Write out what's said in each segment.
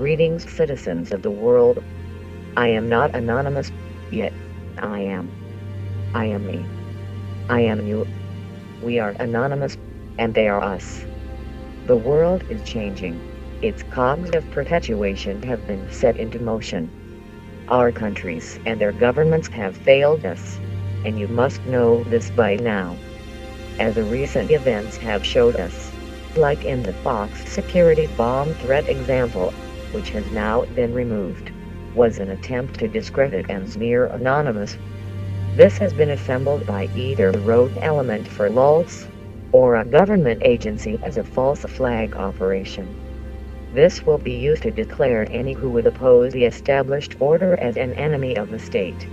Greetings, citizens of the world. I am not anonymous, yet I am. I am me. I am you. We are anonymous, and they are us. The world is changing. Its cogs of perpetuation have been set into motion. Our countries and their governments have failed us, and you must know this by now. As the recent events have showed us, like in the Fox security bomb threat example, which has now been removed, was an attempt to discredit and smear Anonymous. This has been assembled by either the rogue element for lulz, or a government agency as a false flag operation. This will be used to declare any who would oppose the established order as an enemy of the state.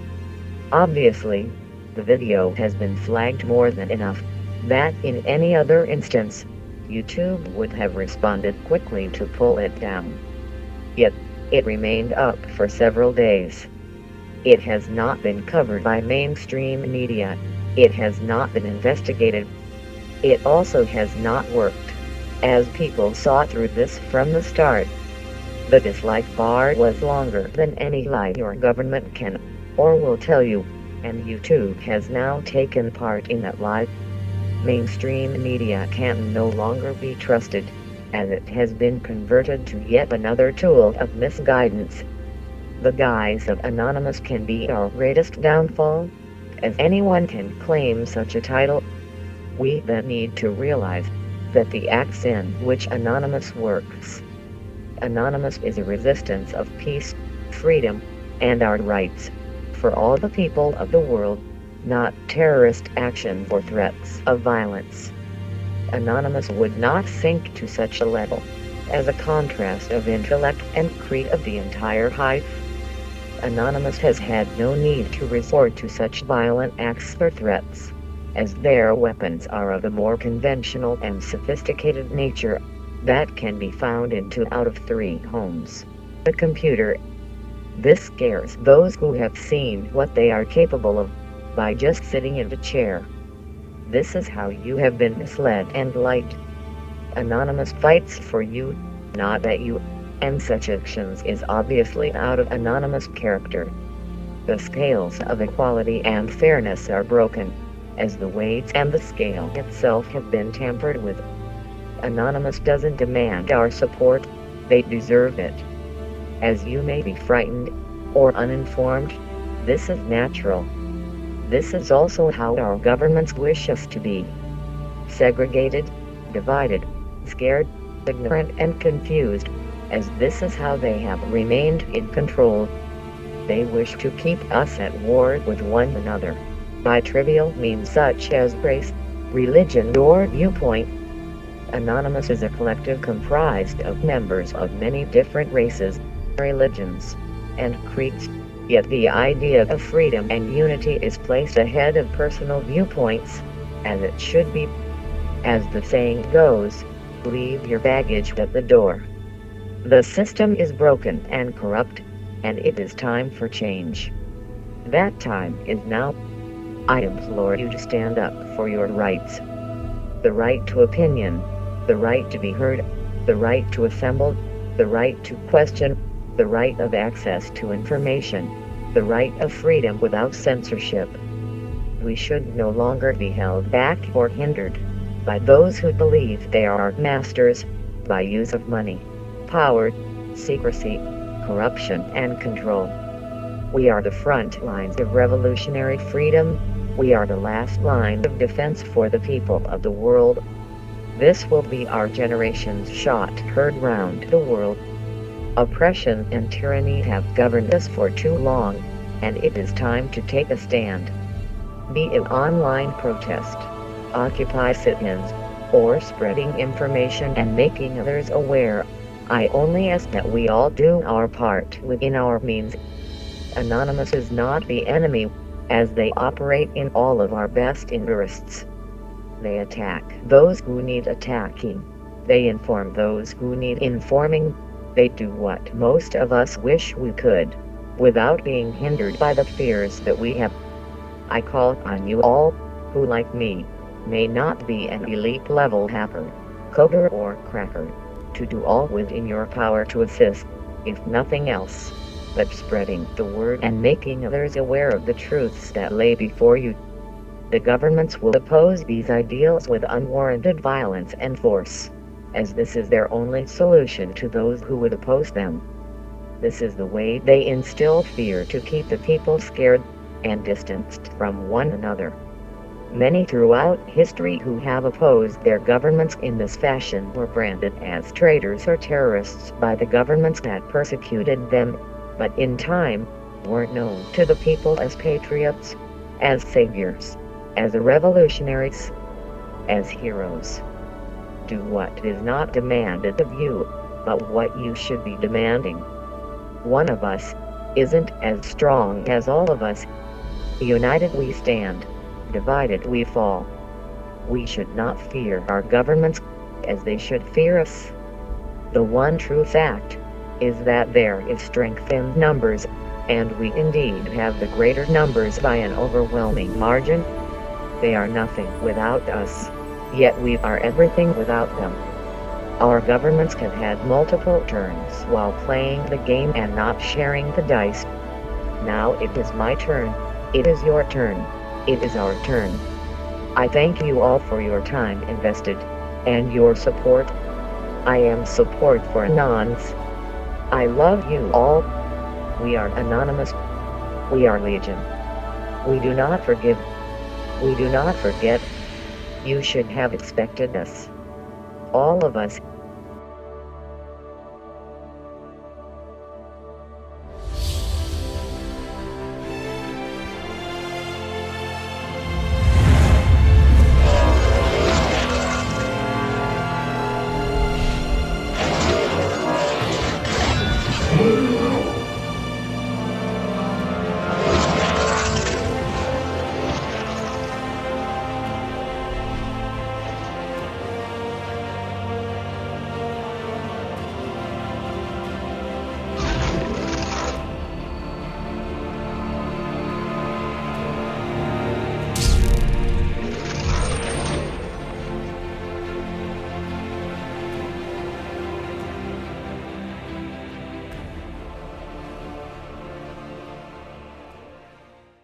Obviously, the video has been flagged more than enough, that in any other instance, YouTube would have responded quickly to pull it down. Yet, it remained up for several days. It has not been covered by mainstream media. It has not been investigated. It also has not worked, as people saw through this from the start. The dislike bar was longer than any lie your government can or will tell you, and YouTube has now taken part in that lie. Mainstream media can no longer be trusted, as it has been converted to yet another tool of misguidance. The guise of Anonymous can be our greatest downfall, as anyone can claim such a title. We then need to realize that the acts in which Anonymous works. Anonymous is a resistance of peace, freedom, and our rights, for all the people of the world, not terrorist action or threats of violence. Anonymous would not sink to such a level, as a contrast of intellect and creed of the entire hive. Anonymous has had no need to resort to such violent acts or threats, as their weapons are of a more conventional and sophisticated nature that can be found in 2 out of 3 homes. The computer. This scares those who have seen what they are capable of by just sitting in a chair. This is how you have been misled and lied. Anonymous fights for you, not at you, and such actions is obviously out of Anonymous character. The scales of equality and fairness are broken, as the weights and the scale itself have been tampered with. Anonymous doesn't demand our support, they deserve it. As you may be frightened or uninformed, this is natural. This is also how our governments wish us to be. Segregated, divided, scared, ignorant and confused, as this is how they have remained in control. They wish to keep us at war with one another, by trivial means such as race, religion or viewpoint. Anonymous is a collective comprised of members of many different races, religions, and creeds. Yet the idea of freedom and unity is placed ahead of personal viewpoints, as it should be. As the saying goes, leave your baggage at the door. The system is broken and corrupt, and it is time for change. That time is now. I implore you to stand up for your rights. The right to opinion, the right to be heard, the right to assemble, the right to question, the right of access to information, the right of freedom without censorship. We should no longer be held back or hindered by those who believe they are our masters, by use of money, power, secrecy, corruption, and control. We are the front lines of revolutionary freedom. We are the last line of defense for the people of the world. This will be our generation's shot heard round the world. Oppression and tyranny have governed us for too long, and it is time to take a stand. Be it online protest, Occupy sit-ins, or spreading information and making others aware. I only ask that we all do our part within our means. Anonymous is not the enemy, as they operate in all of our best interests. They attack those who need attacking. They inform those who need informing. They do what most of us wish we could, without being hindered by the fears that we have. I call on you all, who like me, may not be an elite level hacker, coder or cracker, to do all within your power to assist if nothing else, but spreading the word and making others aware of the truths that lay before you. The governments will oppose these ideals with unwarranted violence and force, as this is their only solution to those who would oppose them. This is the way they instill fear to keep the people scared and distanced from one another. Many throughout history who have opposed their governments in this fashion were branded as traitors or terrorists by the governments that persecuted them, but in time weren't known to the people as patriots, as saviors, as revolutionaries, as heroes. Do what is not demanded of you, but what you should be demanding. One of us isn't as strong as all of us. United we stand, divided we fall. We should not fear our governments as they should fear us. The one true fact is that there is strength in numbers, and we indeed have the greater numbers by an overwhelming margin. They are nothing without us, yet we are everything without them. Our governments have had multiple turns while playing the game and not sharing the dice. Now it is my turn. It is your turn. It is our turn. I thank you all for your time invested, and your support. I am support for Anons. I love you all. We are anonymous. We are legion. We do not forgive. We do not forget. You should have expected us. All of us.